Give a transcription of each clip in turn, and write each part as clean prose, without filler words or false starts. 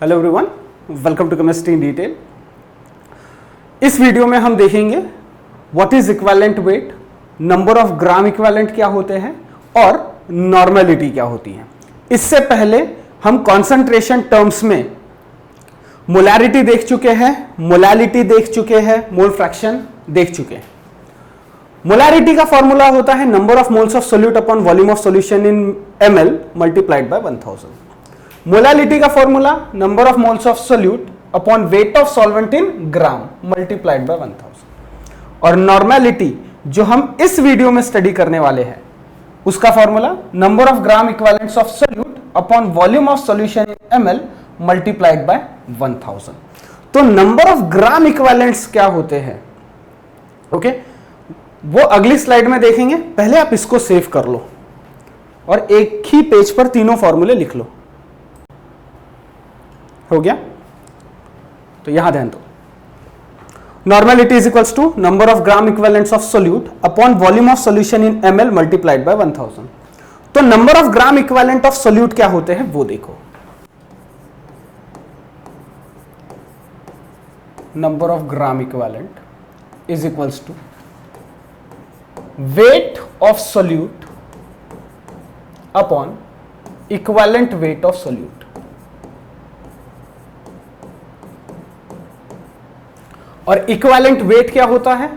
Hello everyone, welcome to chemistry in detail. इस video में हम देखेंगे what is equivalent weight, number of gram equivalent क्या होते हैं और नॉर्मेलिटी क्या होती है। इससे पहले हम कॉन्सेंट्रेशन टर्म्स में मोलैरिटी देख चुके हैं, मोलालिटी देख चुके हैं, मोल फ्रैक्शन देख चुके हैं। मोलैरिटी का फॉर्मूला होता है number of moles of solute upon volume of solution in ml multiplied by 1000। Molality का formula number of moles of solute upon weight of solvent in gram multiplied by 1000। और normality जो हम इस video में study करने वाले हैं उसका formula number of gram equivalents of solute upon volume of solution in ml multiplied by 1000। तो नंबर ऑफ ग्राम इक्विवेलेंट्स क्या होते हैं, ओके, वो अगली स्लाइड में देखेंगे। पहले आप इसको सेव कर लो और एक ही पेज पर तीनों फॉर्मूले लिख लो। हो गया? तो यहां ध्यान दो। Normality is equals to number of gram equivalents of solute upon volume of solution in ml multiplied by 1000। तो number of gram equivalent of solute क्या होते हैं वो देखो। Number of gram equivalent is equals to weight of solute upon equivalent weight of solute। और equivalent weight क्या होता है?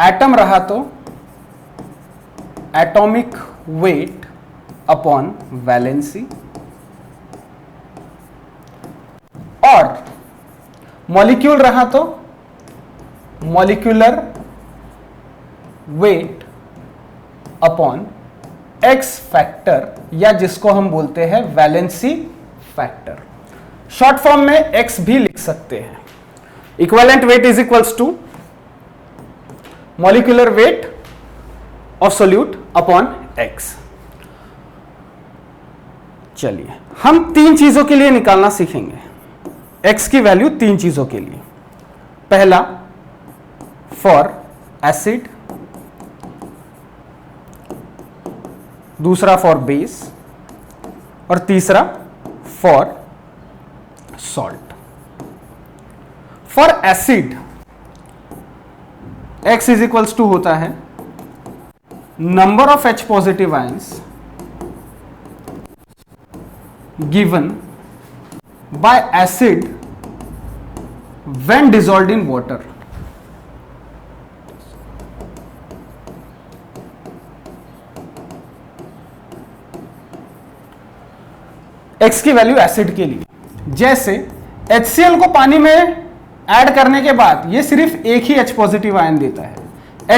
एटम रहा तो एटॉमिक वेट अपॉन वैलेंसी, और मॉलिक्यूल रहा तो molecular weight upon x factor, या जिसको हम बोलते हैं वैलेंसी फैक्टर। शॉर्ट फॉर्म में एक्स भी लिख सकते हैं। Equivalent weight is equals to molecular weight of solute upon X. चलिए हम तीन चीजों के लिए निकालना सीखेंगे x की वैल्यू, तीन चीजों के लिए। पहला फॉर एसिड, दूसरा फॉर बेस और तीसरा for salt. For acid x is equals to होता है number of H positive ions given by acid when dissolved in water। x की वैल्यू एसिड के लिए, जैसे HCl को पानी में ऐड करने के बाद ये सिर्फ एक ही H पॉजिटिव आयन देता है।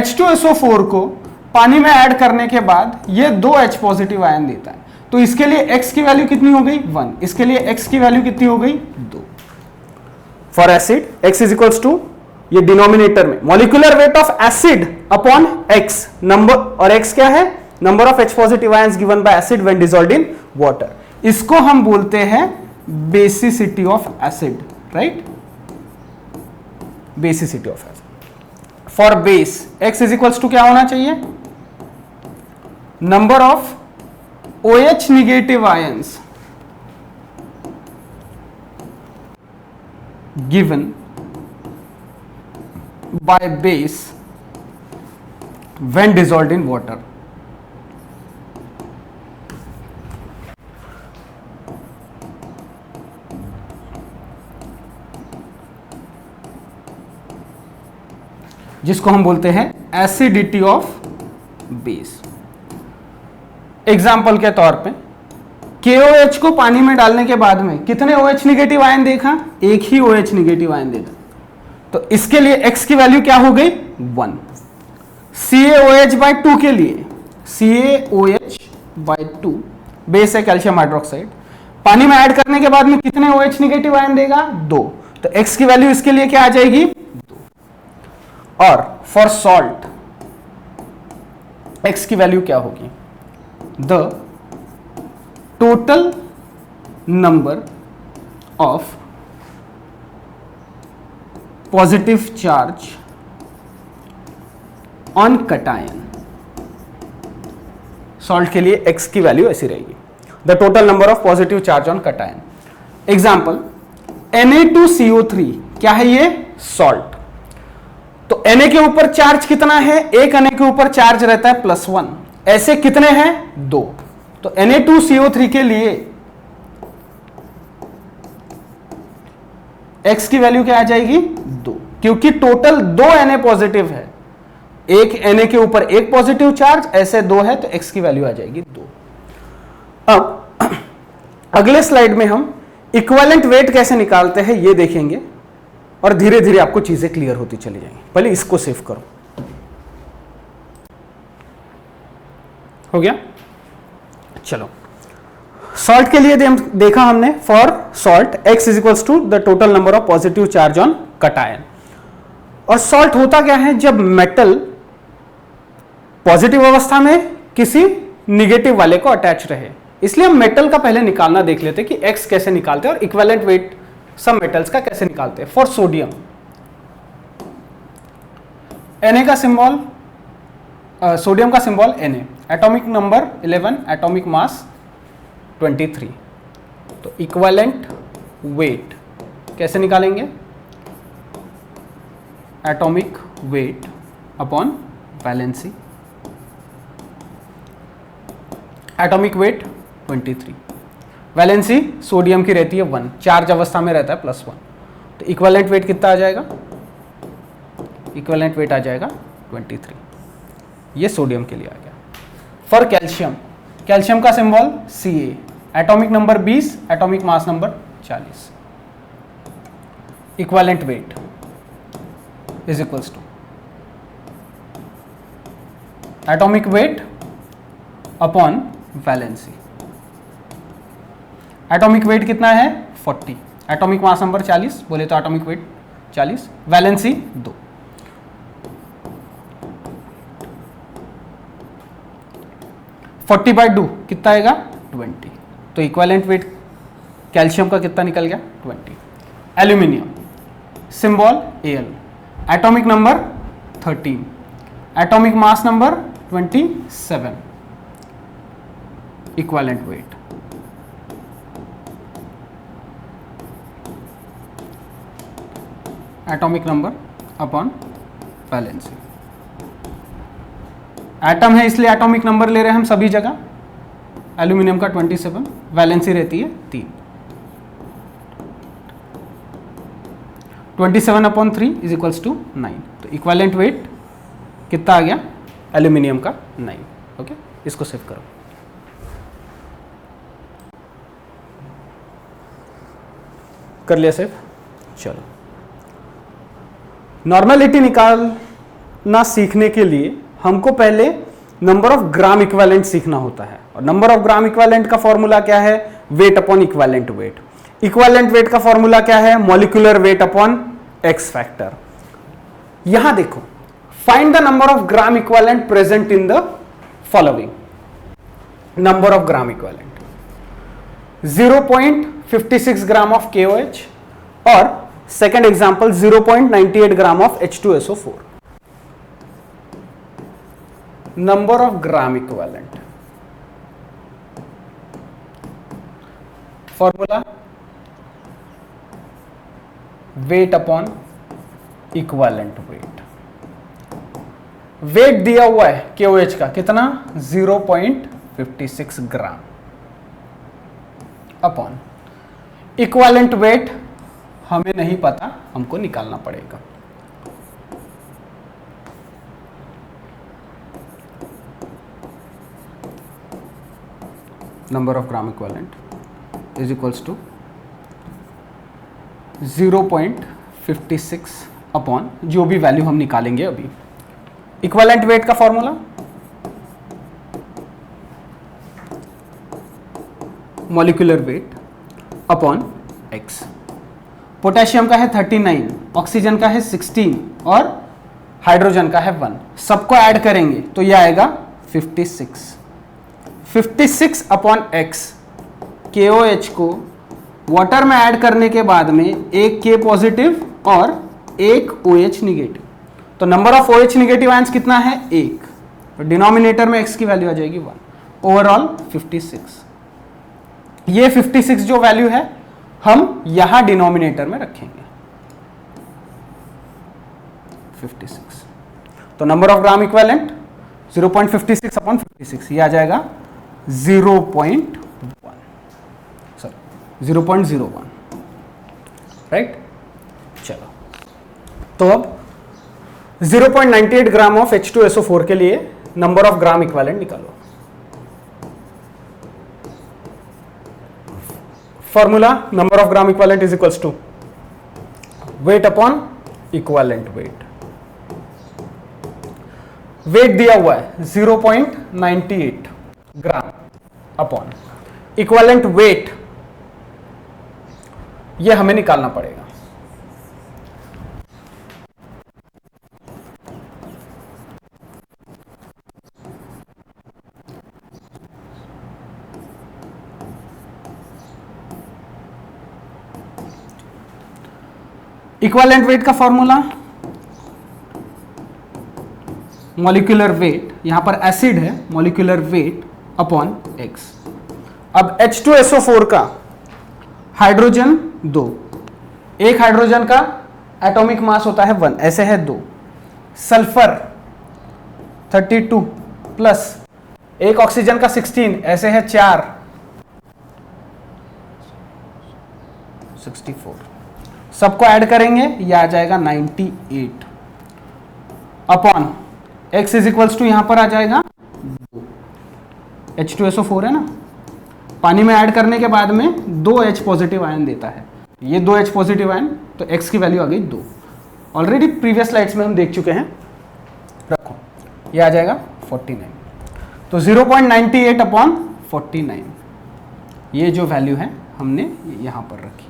H2SO4 को पानी में ऐड करने के बाद ये दो H पॉजिटिव आयन देता है। तो इसके लिए x की वैल्यू कितनी हो गई? 1। इसके लिए x की वैल्यू कितनी हो गई? 2। For acid x is equals to, ये डिनोमिनेटर में molecular weight of acid upon x number, और x क्या है? Number of H positive ions given by acid when dissolved in water. इसको हम बोलते हैं basicity of acid, right? Basicity of acid. For base x is equals to क्या होना चाहिए? Number of OH negative ions given by base when dissolved in water। जिसको हम बोलते हैं एसिडिटी ऑफ बेस। एग्जाम्पल के तौर पे KOH को पानी में डालने के बाद में कितने OH निगेटिव आयन देखा? एक ही OH निगेटिव आयन देखा। तो इसके लिए x की वैल्यू क्या हो गई? 1। CaOH/2 के लिए CaOH/2 बेस है कैल्शियम हाइड्रोक्साइड, पानी में ऐड करने के बाद में कितने OH निगेटिव आयन देगा? 2। तो x की वैल्यू इसके लिए क्या आ जाएगी? 2। और फॉर सॉल्ट x की वैल्यू क्या होगी? The total number of positive charge on cation salt के लिए x की वैल्यू ऐसी रहेगी, the total number of positive charge on cation. Example Na2CO3 क्या है ये? सॉल्ट। तो Na के ऊपर चार्ज कितना है? एक Na के ऊपर चार्ज रहता है +1, ऐसे कितने हैं? 2। तो Na2CO3 के लिए x की वैल्यू क्या आ जाएगी? 2, क्योंकि टोटल 2 Na पॉजिटिव है, एक Na के ऊपर एक पॉजिटिव चार्ज, ऐसे 2 है तो x की वैल्यू आ जाएगी 2। अब अगले स्लाइड में हम इक्विवेलेंट वेट कैसे निकालते हैं ये देखेंगे और धीरे धीरे आपको चीजें क्लियर होती चली जाएंगी। पहले इसको सेव करो। हो गया? चलो, सॉल्ट के लिए देखा हमने, for salt x is equals to the total number of positive charge on cation. और सॉल्ट होता क्या है? जब मेटल पॉजिटिव अवस्था में किसी निगेटिव वाले को अटैच रहे। इसलिए हम मेटल का पहले निकालना देख लेते हैं कि x कैसे निकालते हैं और इक्विवेलेंट वेट सब मेटल्स का कैसे निकालते हैं। फॉर सोडियम, Na का सिंबल, सोडियम का symbol Na, atomic number 11, atomic mass 23। तो इक्विवेलेंट वेट कैसे निकालेंगे? Atomic weight upon valency. Atomic wait 23, valency sodium की रहती है 1, चार्ज अवस्था में रहता है +1। तो इक्विवेलेंट वेट कितना आ जाएगा? इक्विवेलेंट वेट आ जाएगा 23। ये सोडियम के लिए आ गया। फॉर कैल्शियम, कैल्शियम का symbol Ca, atomic number 20, atomic mass number 40। Equivalent weight is equals to atomic weight upon valency. Atomic weight कितना है? 40, एटॉमिक मास नंबर 40, बोले तो एटॉमिक वेट 40, वैलेंसी 2। बाई 2 कितना आएगा? 20। तो इक्विवेलेंट वेट कैल्शियम का कितना निकल गया? 20। Aluminium, symbol Al, atomic number 13, atomic mass number 27। Equivalent weight atomic number upon valency. Atom है इसलिए एटॉमिक नंबर ले रहे हैं हम सभी जगह। एल्यूमिनियम का 27, वैलेंसी रहती है 3। 27 अपॉन 3 इज इक्वल्स टू 9। तो इक्विवेलेंट वेट कितना आ गया? एल्यूमिनियम का 9। ओके, इसको सेव करो। कर लिया सेव। चलो, नॉर्मेलिटी निकालना सीखने के लिए हमको पहले नंबर ऑफ ग्राम इक्विवेलेंट सीखना होता है। और नंबर ऑफ ग्राम इक्विवेलेंट का फॉर्मूला क्या है? Weight upon equivalent weight. Equivalent weight का फॉर्मूला क्या है? Molecular weight upon x factor. यहां देखो, find the number of gram equivalent present in the following. Number of gram equivalent 0.56 gram of KOH और second example 0.98 gram of H2SO4। Number of gram equivalent, formula weight upon equivalent weight. Weight दिया हुआ है KOH का कितना? 0.56 ग्राम upon equivalent wait हमें नहीं पता, हमको निकालना पड़ेगा। Number of gram equivalent is equals to 0.56 upon जो भी वैल्यू हम निकालेंगे अभी। इक्विवेलेंट वेट का formula molecular weight upon x. Potassium का है 39, ऑक्सीजन का है 16 और हाइड्रोजन का है 1। सबको ऐड करेंगे तो यह आएगा 56। 56 अपॉन एक्स। KOH को वाटर में ऐड करने के बाद में एक K पॉजिटिव और एक OH निगेटिव। तो number of OH negative ions कितना है? 1। तो डिनोमिनेटर में x की वैल्यू आ जाएगी 1। ओवरऑल 56। ये 56 जो वैल्यू है हम यहां डिनोमिनेटर में रखेंगे 56। तो number of gram equivalent 0.56 upon 56, ये आ जाएगा 0.1, सॉरी 0.01, राइट। चलो, तो अब 0.98 ग्राम ऑफ H2SO4 के लिए नंबर ऑफ ग्राम इक्विवेलेंट निकालो। Formula number of gram equivalent is equals to weight upon equivalent weight. Weight दिया हुआ है 0.98 ग्राम अपॉन इक्विवेलेंट वेट, ये हमें निकालना पड़ेगा। इक्विवेलेंट वेट का फॉर्मूला मॉलिक्यूलर वेट, यहां पर एसिड है, मॉलिक्यूलर वेट अपॉन एक्स। अब H2SO4 का हाइड्रोजन 2, एक हाइड्रोजन का एटॉमिक मास होता है 1, ऐसे है 2। सल्फर 32 प्लस एक ऑक्सीजन का 16, ऐसे है 4, 64। सबको ऐड करेंगे, ये आ जाएगा 98 upon x is equals to यहां पर आ जाएगा 2। H2SO4 है ना, पानी में ऐड करने के बाद में 2H पॉजिटिव आयन देता है, ये 2H पॉजिटिव आयन, तो x की वैल्यू आ गई 2। ऑलरेडी प्रीवियस स्लाइड्स में हम देख चुके हैं, रखो, ये आ जाएगा 49। तो 0.98 अपॉन 49, ये जो वैल्यू है हमने यहां पर रखी है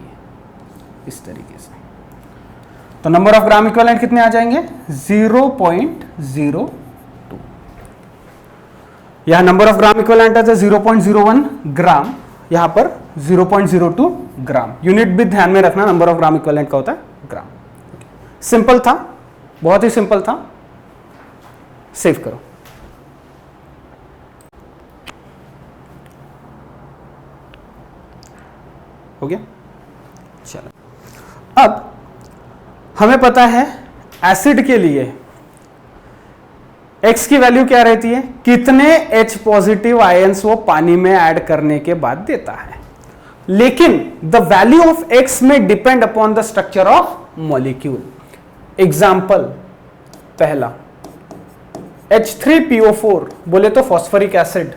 इस तरीके से। तो नंबर ऑफ ग्राम इक्विवेलेंट कितने आ जाएंगे 0.02। यहां नंबर ऑफ ग्राम इक्विवेलेंट है 0.01 ग्राम, यहां पर 0.02 ग्राम। यूनिट भी ध्यान में रखना, नंबर ऑफ ग्राम इक्विवेलेंट का होता है ग्राम। सिंपल था, बहुत ही सिंपल था। सेव करो। हो गया, चलो। अब हमें पता है एसिड के लिए x की वैल्यू क्या रहती है, कितने H पॉजिटिव आयंस वो पानी में ऐड करने के बाद देता है। लेकिन द वैल्यू ऑफ x में depend upon the structure of molecule. Example पहला H3PO4 बोले तो phosphoric acid,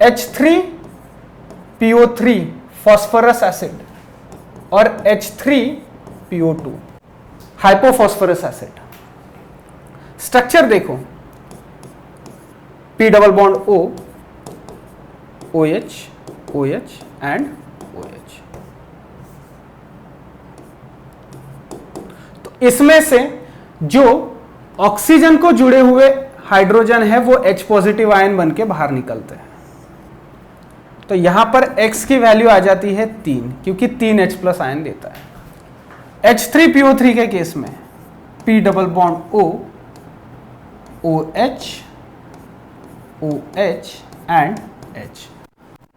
H3PO3 phosphorous acid और H3PO2 हाइपोफॉस्फोरस एसिड। स्ट्रक्चर देखो, P double bond O, OH, OH and OH। तो इसमें से जो ऑक्सीजन को जुड़े हुए हाइड्रोजन है वो H पॉजिटिव आयन बन के बाहर निकलते हैं। तो यहां पर X की वैल्यू आ जाती है 3, क्योंकि 3 H प्लस आयन देता है। H3PO3 के केस में P double bond O, OH, OH and H।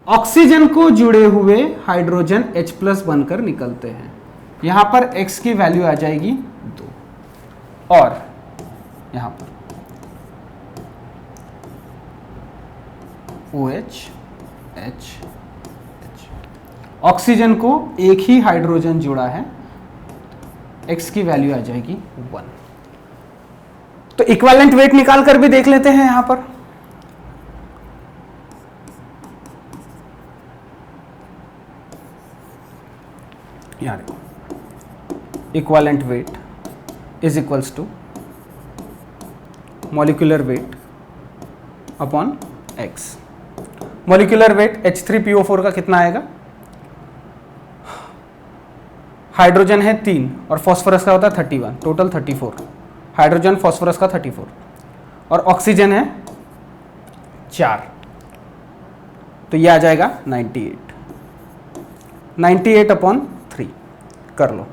Oxygen को जुड़े हुए हाइड्रोजन H प्लस बनकर निकलते हैं। यहां पर X की वैल्यू आ जाएगी 2 और यहां पर OH, H, H। ऑक्सीजन को एक ही हाइड्रोजन जुड़ा है, X की वैल्यू आ जाएगी 1। तो इक्विवेलेंट वेट निकाल कर भी देख लेते हैं यहां पर। यहां देखो, equivalent weight is equals to molecular weight upon X। Molecular weight H3PO4 का कितना आएगा, हाइड्रोजन है 3 और फास्फोरस का होता है 31, टोटल 34। हाइड्रोजन फास्फोरस का 34 और ऑक्सीजन है 4, तो ये आ जाएगा 98 अपॉन 3 कर लो,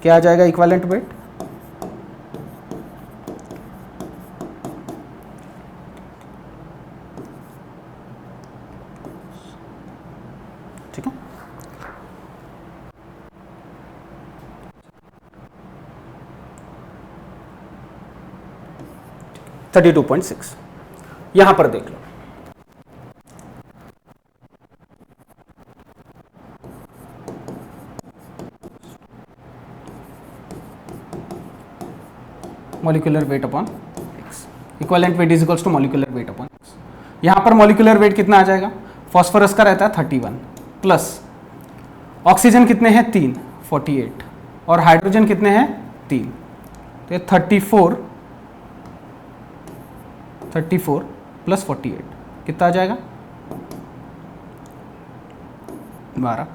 क्या आ जाएगा इक्विवेलेंट वेट। ठीक है। थर्टी 32.6 यहां पर देख लो, molecular weight upon X, equivalent weight is equals to molecular weight upon X. यहां पर मॉलिक्यूलर वेट कितना आ जाएगा, फॉस्फोरस का रहता है 31 प्लस ऑक्सीजन कितने हैं 3 48 और हाइड्रोजन कितने हैं 3, तो ये 34 प्लस 48 कितना आ जाएगा 12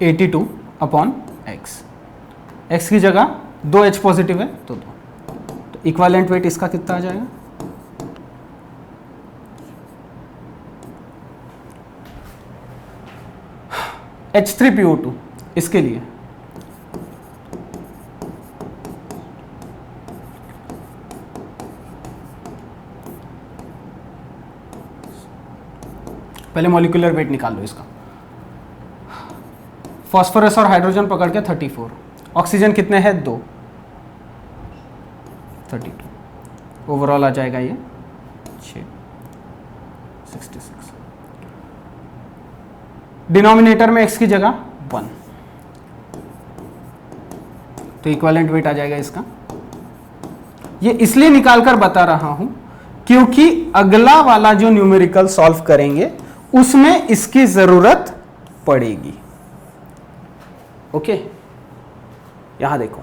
82 अपॉन एक्स, एक्स की जगह 2 H पॉजिटिव है तो 2, तो इक्विवेलेंट वेट इसका कितना आ जाएगा H3PO2 इसके लिए पहले मॉलिक्यूलर वेट निकाल लो इसका, फॉस्फोरस और हाइड्रोजन पकड़ के 34, ऑक्सीजन कितने हैं 2 32, ओवरऑल आ जाएगा ये 6 66, डिनोमिनेटर में x की जगह 1, तो इक्विवेलेंट वेट आ जाएगा इसका। ये इसलिए निकालकर बता रहा हूं क्योंकि अगला वाला जो न्यूमेरिकल सॉल्व करेंगे उसमें इसकी जरूरत पड़ेगी। ओके, यहां देखो,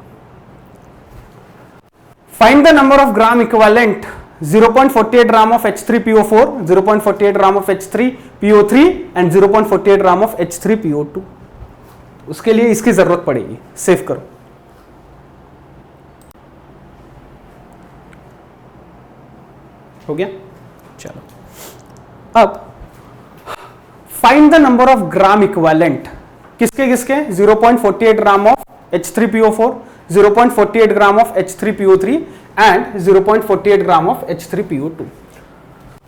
find the number of gram equivalent 0.48 gram of H3PO4, 0.48 gram of H3PO3 and 0.48 gram of H3PO2। उसके लिए इसकी जरूरत पड़ेगी, सेव करो। हो गया, चलो अब find the number of gram equivalent किसके किसके 0.48 gram of H3PO4, 0.48 gram of H3PO3 and 0.48 gram of H3PO2।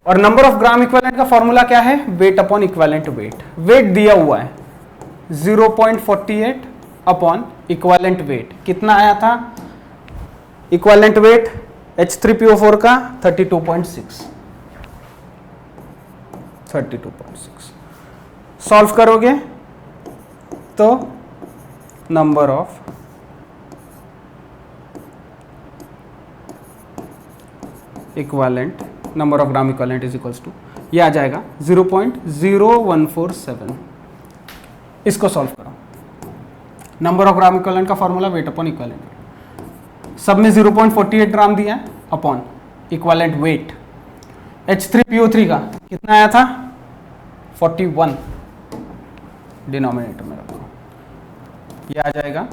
और नंबर ऑफ ग्राम इक्विवेलेंट का फॉर्मूला क्या है, weight upon equivalent weight. Weight दिया हुआ है 0.48 अपॉन इक्विवेलेंट वेट, कितना आया था इक्विवेलेंट वेट H3PO4 का 32.6, सॉल्व करोगे तो number of equivalent, number of gram equivalent is equals to, ये आ जाएगा 0.0147। इसको सॉल्व करो, नंबर ऑफ ग्राम इक्विवेलेंट का formula weight upon equivalent weight, सब में 0.48 ग्राम दिया है अपॉन इक्विवेलेंट वेट। H3PO3 का कितना आया था 41, डिनोमिनेटर में रखो, ये आ जाएगा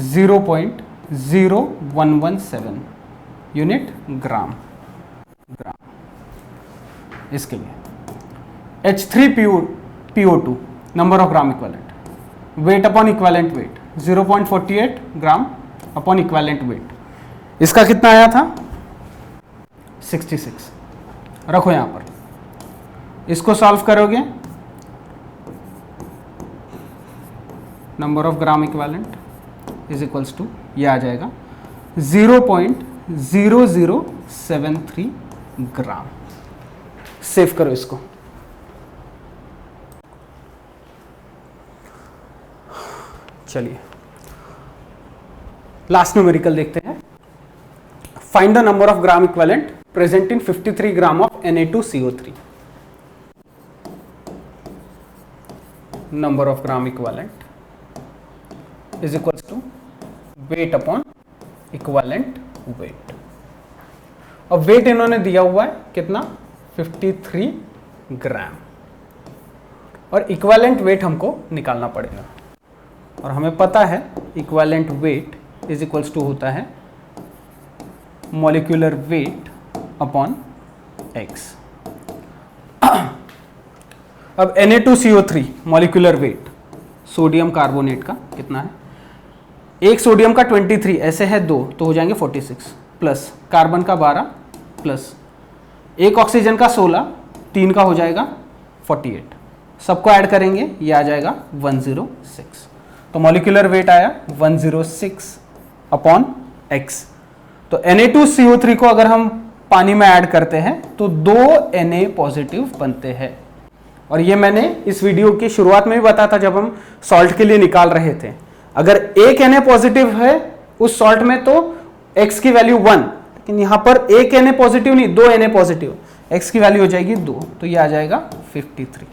0.0117 यूनिट ग्राम। इसके लिए H3PO2 number of gram equivalent, wait upon equivalent wait 0.48 gram upon equivalent wait, इसका कितना आया था 66। रखो यहां पर, इसको सॉल्व करोगे number of gram equivalent is equals to, ये आ जाएगा 0.0073 ग्राम। सेव करो इसको। चलिए लास्ट न्यूमेरिकल देखते हैं। Find the number of gram equivalent present in 53 gram of Na2CO3। Number of gram equivalent is equals to weight upon equivalent weight. अब weight इन्होंने दिया हुआ है कितना 53 ग्राम, और इक्विवेलेंट वेट हमको निकालना पड़ेगा, और हमें पता है equivalent weight is equals to होता है मॉलिक्यूलर वेट अपॉन एक्स। अब Na2CO3 molecular weight sodium carbonate का कितना है एक सोडियम का 23 ऐसे है 2 तो हो जाएंगे 46 प्लस कार्बन का 12 प्लस एक ऑक्सीजन का 16 3 का हो जाएगा 48, सबको ऐड करेंगे ये आ जाएगा 106। तो मॉलिक्यूलर वेट आया 106 अपॉन x। तो Na2CO3 को अगर हम पानी में ऐड करते हैं तो 2 Na पॉजिटिव बनते हैं। और ये मैंने इस वीडियो की शुरुआत में भी बताया था जब हम सॉल्ट के लिए निकाल रहे थे, अगर एक Na पॉजिटिव है उस सॉल्ट में तो x की वैल्यू 1, लेकिन यहां पर एक Na पॉजिटिव नहीं 2 Na पॉजिटिव, x की वैल्यू हो जाएगी 2, तो ये आ जाएगा 53।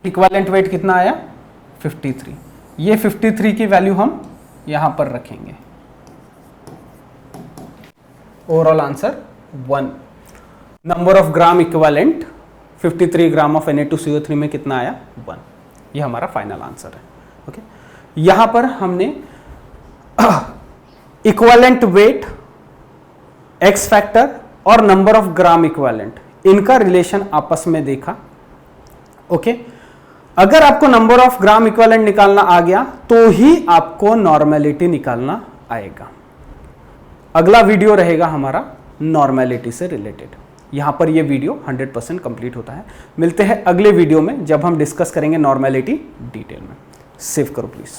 इक्विवेलेंट वेट कितना आया 53। ये 53 की वैल्यू हम यहां पर रखेंगे। Overall answer 1। Number of gram equivalent 53 gram of Na2CO3 में कितना आया 1। ये हमारा फाइनल आंसर है। ओके, यहां पर हमने इक्विवेलेंट वेट, एक्स फैक्टर और नंबर ऑफ ग्राम इक्विवेलेंट इनका रिलेशन आपस में देखा। ओके, अगर आपको नंबर ऑफ ग्राम इक्विवेलेंट निकालना आ गया तो ही आपको नॉर्मेलिटी निकालना आएगा। अगला वीडियो रहेगा हमारा नॉर्मेलिटी से रिलेटेड। यहां पर यह वीडियो 100% कंप्लीट होता है। मिलते हैं अगले वीडियो में जब हम डिस्कस करेंगे नॉर्मेलिटी डिटेल में। सेव करो प्लीज।